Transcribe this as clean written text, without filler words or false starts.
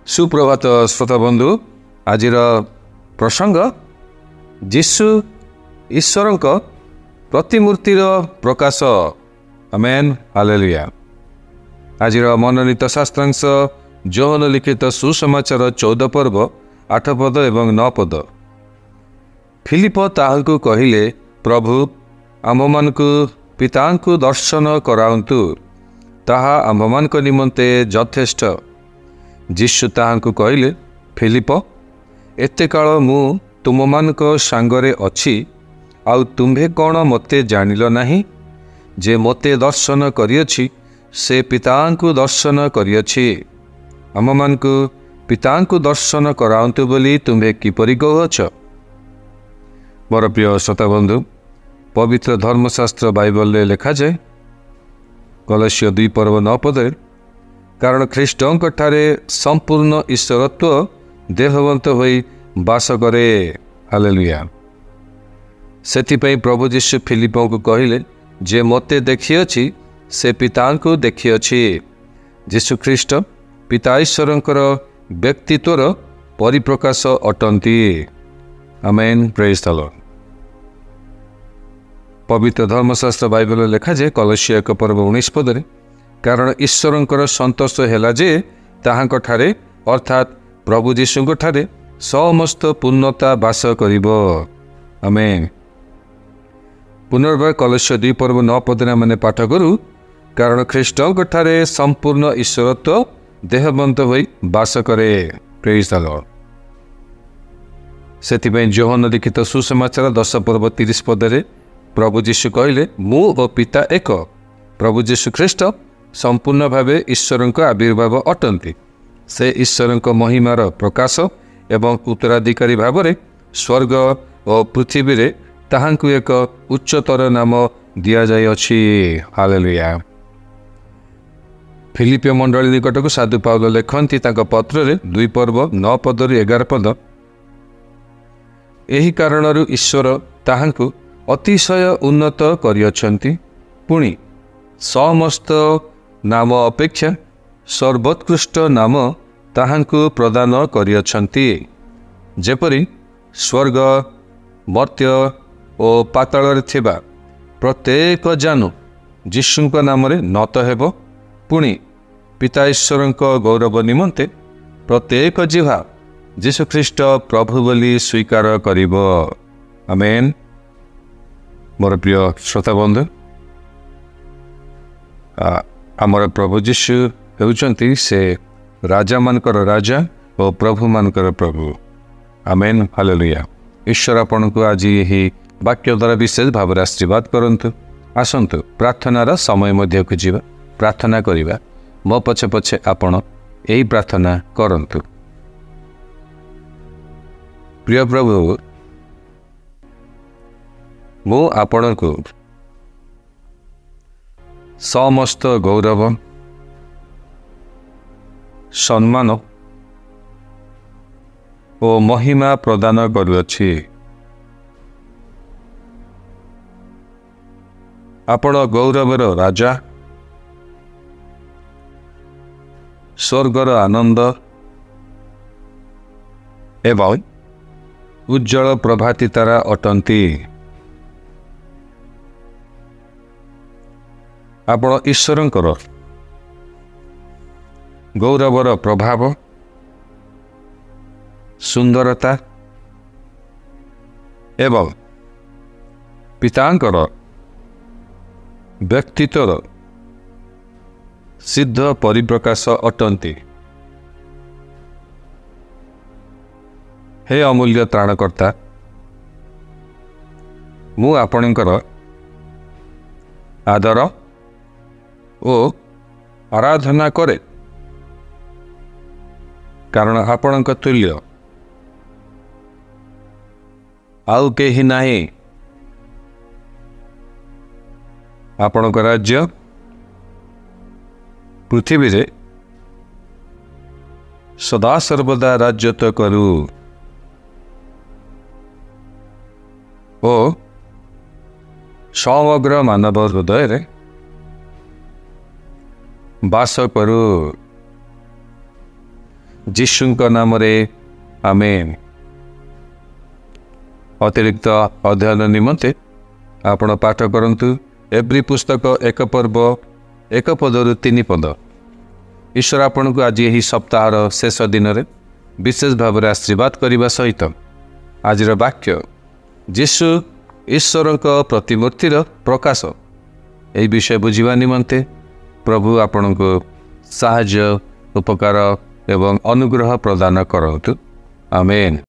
सुप्रभात श्रोता बंधु आज प्रसंग जीशु ईश्वर प्रतिमूर्तिर प्रकाश आमेन हालेलुया। आज मनोनीत शास्त्रांश योहन लिखित सुसमाचार 14 पर्व 8 पद एवं 9 पद। फिलिप ताहांकु कहिले, प्रभु आममानकु पितांकु दर्शन कराउंतु, ताहा आममानक निमंते यथेष्ट। जीशु ताहांकु कहिले, फिलिप एते काल मु तुममानक सांगरे अछि, आउ तुम्भे कौन मते जानिल नाही? जे मते दर्शन करियछि से पितांकु दर्शन करियछि। आममानकु पितांकु दर्शन कराउंतु बोली तुम्भे किपरि कहउछ? मोर प्रिय श्रोता बंधु, पवित्र धर्मशास्त्र बाइबल लिखा जाए कलस्य 2 पर्व 9 पद, कारण ख्रीष्टों ठारे संपूर्ण ईश्वरत्व देहवंत होई बास करे। हालेलुया। सेथिपई प्रभु जीशु फिलिपों को कहिले, जे मते देखिअछि से पितांकु देखिअछि। जीशु ख्रीष्ट पिता ईश्वरंकर व्यक्तित्वर परिप्रकाश अटंती। आमेन, प्रेज द लॉर्ड। पवित्र धर्मशास्त्र बाइबल लिखा जाए कलस्य 1 पर्व 19 पद, कारण ईश्वरंकर संतोष हैला जे ताहांक ठारे अर्थात प्रभु जीशुंक ठारे समस्त पूर्णता बास करिबो। आमेन। पुनर्बार कलस्य 2 पर्व 9 पद माने पाठ करू, कारण ख्रीष्टों ठारे संपूर्ण ईश्वरत्व देहवंत होई बास करे। Praise the lord. सेथिपई योहन लिखित सुसमाचार 10 पर्व 30 पद प्रभु जीशु कहिले, मु ओ पिता एक। प्रभु जीशु ख्रीष्ट संपूर्ण भावे ईश्वरंक आविर्भाव अटंती। से ईश्वरंक महिमार प्रकाश एवं उत्तराधिकारी भावरे स्वर्ग और पृथ्वी रे ताहांकु एक उच्चतर नाम दिया जाय अछि। हालेलुया। फिलिपिय मंडली निकटक साधु पाउल लेखन्ति तांक पत्र रे 2 पर्व 9 पद 11 पद, एही कारणरु ईश्वर ताहांकु अतिशय उन्नत करियछन्ति, पुणी समस्त नाम अपेक्षा सर्वोत्कृष्ट नाम ताहांकु प्रदान करियछन्ति, जेपरि स्वर्ग मर्त्य और पाताल थिबा प्रत्येक जानू जीशुंक नाम रे नत हेबो, पुणी पिता ईश्वरंक गौरव निमंते प्रत्येक जिह्वा जीशु ख्रीष्ट प्रभु बोली स्वीकार करिबो। आमेन। मोर प्रिय श्रोता बंधु, आमर प्रभु जीशु हेउचंती से राजा मानकर राजा और प्रभु मानकर प्रभु। आमेन, हालेलुया। ईश्वर आपन को आज यही वाक्य द्वारा विशेष भाव आशीर्वाद करंतु। आसंतु प्रार्थनार समय मध्य को जीवा, प्रार्थना करिबा। मो पछे पछे आपण एही प्रार्थना करंतु। प्रिय प्रभु, मु आपण को समस्त गौरव सम्मान और महिमा प्रदान करुअछि। आपण गौरवर राजा, स्वर्गर आनंद एवं उज्जवल प्रभाती तारा अटंती। आपण ईश्वरंकर गौरवर प्रभाव सुंदरता एवं पितांकर व्यक्तित्वर सिद्ध परिप्रकाश अटंती। हे अमूल्य त्राणकर्ता, मु आपणकर आदर ओ आराधना करे, कारण आपणक तुल्य आउ केही नाही। आपणक राज्य पृथ्वी रे सदा सर्वदा राज्यत्व करू ओ समग्र मानव हृदय रे बास करू। ଯୀଶୁଙ୍କ ନାମରେ ଆମେନ୍। ଅତିରିକ୍ତ ଅଧ୍ୟୟନ ନିମନ୍ତେ ଆପଣ ପାଠ କରନ୍ତୁ ଏବ୍ରି ପୁସ୍ତକ 1 ପର୍ବ 1 ପଦରୁ 3 ପଦ। ଈଶ୍ୱର ଆପଣଙ୍କୁ ଆଜି ଏହି ସପ୍ତାହର ଶେଷ ଦିନରେ ବିଶେଷ ଭାବରେ ଆଶୀର୍ବାଦ କରିବା ସହିତ ଆଜିର ବାକ୍ୟ ଯୀଶୁ ଈଶ୍ୱରଙ୍କ ପ୍ରତିମୂର୍ତ୍ତିର ପ୍ରକାଶ ଏହି ବିଷୟ ବୁଝିବା ନିମନ୍ତେ ପ୍ରଭୁ ଆପଣଙ୍କୁ ସାହାଯ୍ୟ, ଉପକାର ଏବଂ ଅନୁଗ୍ରହ ପ୍ରଦାନ କରନ୍ତୁ। ଆମେନ୍।